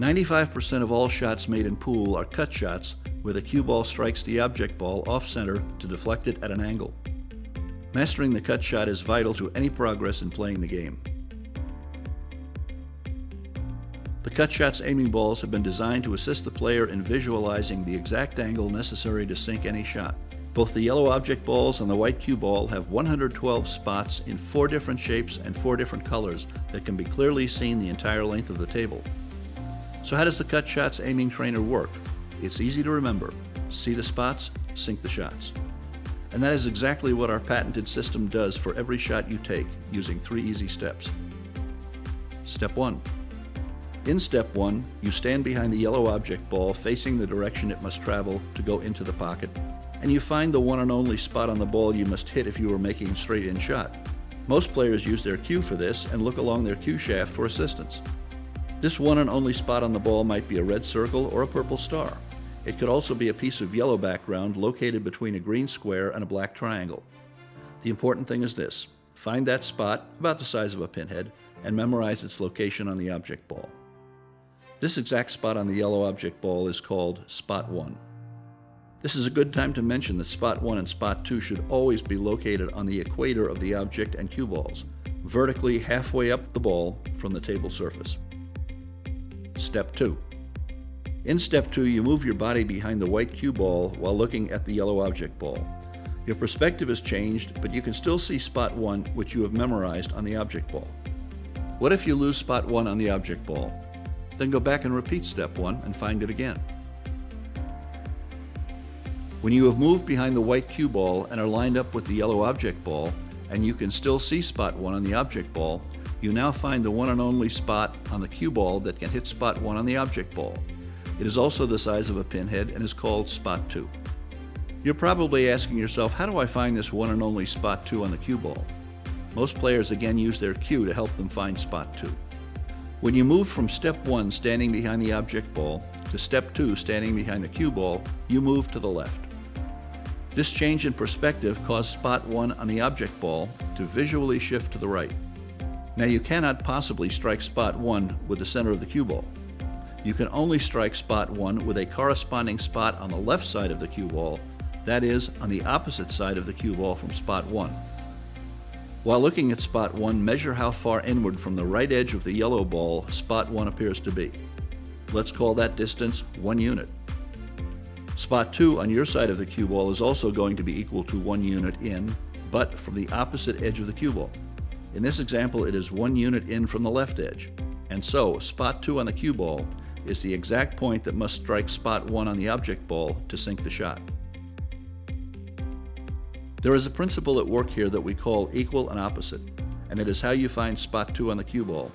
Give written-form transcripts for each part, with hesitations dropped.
95% of all shots made in pool are cut shots where the cue ball strikes the object ball off-center to deflect it at an angle. Mastering the cut shot is vital to any progress in playing the game. The CutShots aiming balls have been designed to assist the player in visualizing the exact angle necessary to sink any shot. Both the yellow object balls and the white cue ball have 112 spots in 4 different shapes and 4 different colors that can be clearly seen the entire length of the table. So how does the CutShots Aiming Trainer work? It's easy to remember. See the spots, sink the shots. And that is exactly what our patented system does for every shot you take, using 3 easy steps. Step 1. In step 1, you stand behind the yellow object ball facing the direction it must travel to go into the pocket, and you find the one and only spot on the ball you must hit if you are making a straight-in shot. Most players use their cue for this and look along their cue shaft for assistance. This one and only spot on the ball might be a red circle or a purple star. It could also be a piece of yellow background located between a green square and a black triangle. The important thing is this: find that spot, about the size of a pinhead, and memorize its location on the object ball. This exact spot on the yellow object ball is called Spot 1. This is a good time to mention that Spot 1 and Spot 2 should always be located on the equator of the object and cue balls, vertically halfway up the ball from the table surface. Step 2. In Step 2, you move your body behind the white cue ball while looking at the yellow object ball. Your perspective has changed, but you can still see Spot 1, which you have memorized on the object ball. What if you lose Spot 1 on the object ball? Then go back and repeat Step 1 and find it again. When you have moved behind the white cue ball and are lined up with the yellow object ball, and you can still see Spot 1 on the object ball, you now find the one and only spot on the cue ball that can hit Spot 1 on the object ball. It is also the size of a pinhead and is called Spot 2. You're probably asking yourself, how do I find this one and only Spot 2 on the cue ball? Most players again use their cue to help them find Spot 2. When you move from Step 1, standing behind the object ball, to Step 2, standing behind the cue ball, you move to the left. This change in perspective caused Spot 1 on the object ball to visually shift to the right. Now you cannot possibly strike Spot 1 with the center of the cue ball. You can only strike Spot 1 with a corresponding spot on the left side of the cue ball, that is, on the opposite side of the cue ball from Spot 1. While looking at Spot 1, measure how far inward from the right edge of the yellow ball Spot 1 appears to be. Let's call that distance 1 unit. Spot 2 on your side of the cue ball is also going to be equal to 1 unit in, but from the opposite edge of the cue ball. In this example, it is 1 unit in from the left edge. And so, Spot 2 on the cue ball is the exact point that must strike Spot 1 on the object ball to sink the shot. There is a principle at work here that we call equal and opposite, and it is how you find Spot 2 on the cue ball.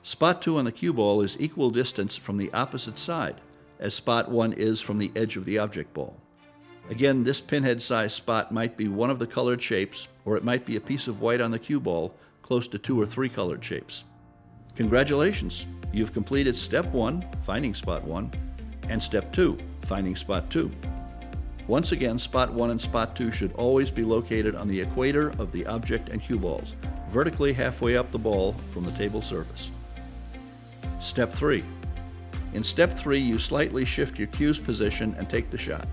Spot 2 on the cue ball is equal distance from the opposite side, as Spot 1 is from the edge of the object ball. Again, this pinhead-sized spot might be one of the colored shapes, or it might be a piece of white on the cue ball, close to 2 or 3 colored shapes. Congratulations! You've completed Step 1, finding Spot 1, and Step 2, finding Spot 2. Once again, Spot 1 and Spot 2 should always be located on the equator of the object and cue balls, vertically halfway up the ball from the table surface. Step 3. In Step 3, you slightly shift your cue's position and take the shot.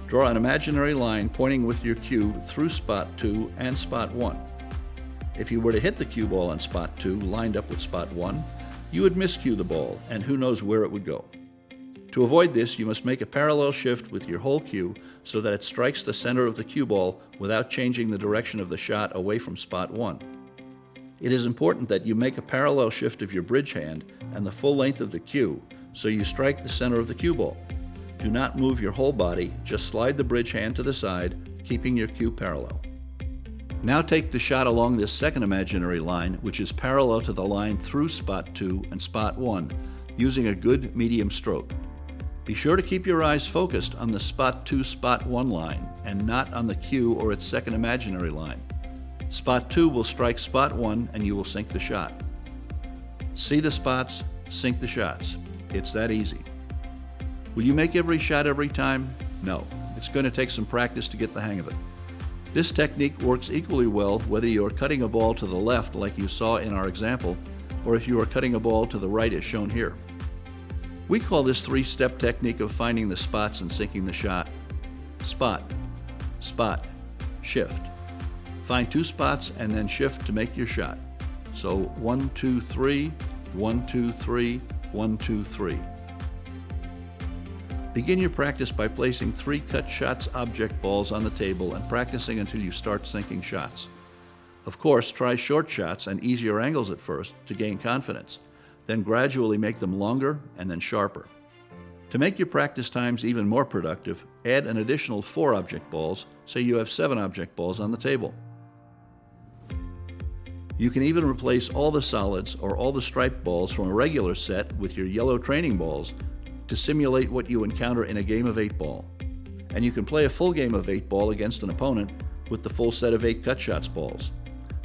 Draw an imaginary line pointing with your cue through Spot 2 and Spot 1. If you were to hit the cue ball on Spot 2, lined up with Spot 1, you would miscue the ball, and who knows where it would go. To avoid this, you must make a parallel shift with your whole cue so that it strikes the center of the cue ball without changing the direction of the shot away from Spot 1. It is important that you make a parallel shift of your bridge hand and the full length of the cue so you strike the center of the cue ball. Do not move your whole body, just slide the bridge hand to the side, keeping your cue parallel. Now take the shot along this second imaginary line, which is parallel to the line through Spot 2 and Spot 1, using a good medium stroke. Be sure to keep your eyes focused on the Spot 2, Spot 1 line, and not on the cue or its second imaginary line. Spot 2 will strike Spot 1 and you will sink the shot. See the spots, sink the shots. It's that easy. Will you make every shot every time? No. It's going to take some practice to get the hang of it. This technique works equally well whether you are cutting a ball to the left like you saw in our example, or if you are cutting a ball to the right as shown here. We call this three-step technique of finding the spots and sinking the shot. Spot, spot, shift. Find 2 spots and then shift to make your shot. So 1, 2, 3, 1, 2, 3, 1, 2, 3. Begin your practice by placing 3 CutShots object balls on the table and practicing until you start sinking shots. Of course, try short shots and easier angles at first to gain confidence. Then gradually make them longer and then sharper. To make your practice times even more productive, add an additional 4 object balls, so you have 7 object balls on the table. You can even replace all the solids or all the striped balls from a regular set with your yellow training balls to simulate what you encounter in a game of 8-ball. And you can play a full game of 8-ball against an opponent with the full set of 8 CutShots balls.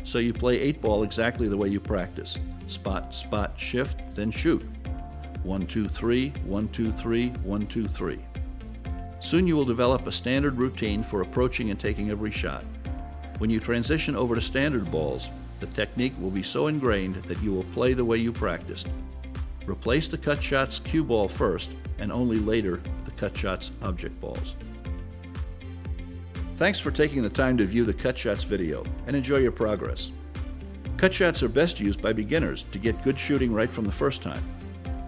So you play 8-ball exactly the way you practice. Spot, spot, shift, then shoot. 1, 2, 3, 1, 2, 3, 1, 2, 3. Soon you will develop a standard routine for approaching and taking every shot. When you transition over to standard balls, the technique will be so ingrained that you will play the way you practiced. Replace the CutShots cue ball first, and only later the CutShots object balls. Thanks for taking the time to view the CutShots video, and enjoy your progress. CutShots are best used by beginners to get good shooting right from the first time.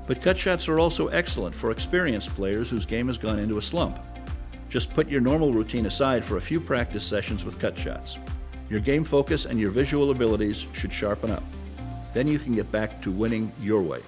But CutShots are also excellent for experienced players whose game has gone into a slump. Just put your normal routine aside for a few practice sessions with CutShots. Your game focus and your visual abilities should sharpen up. Then you can get back to winning your way.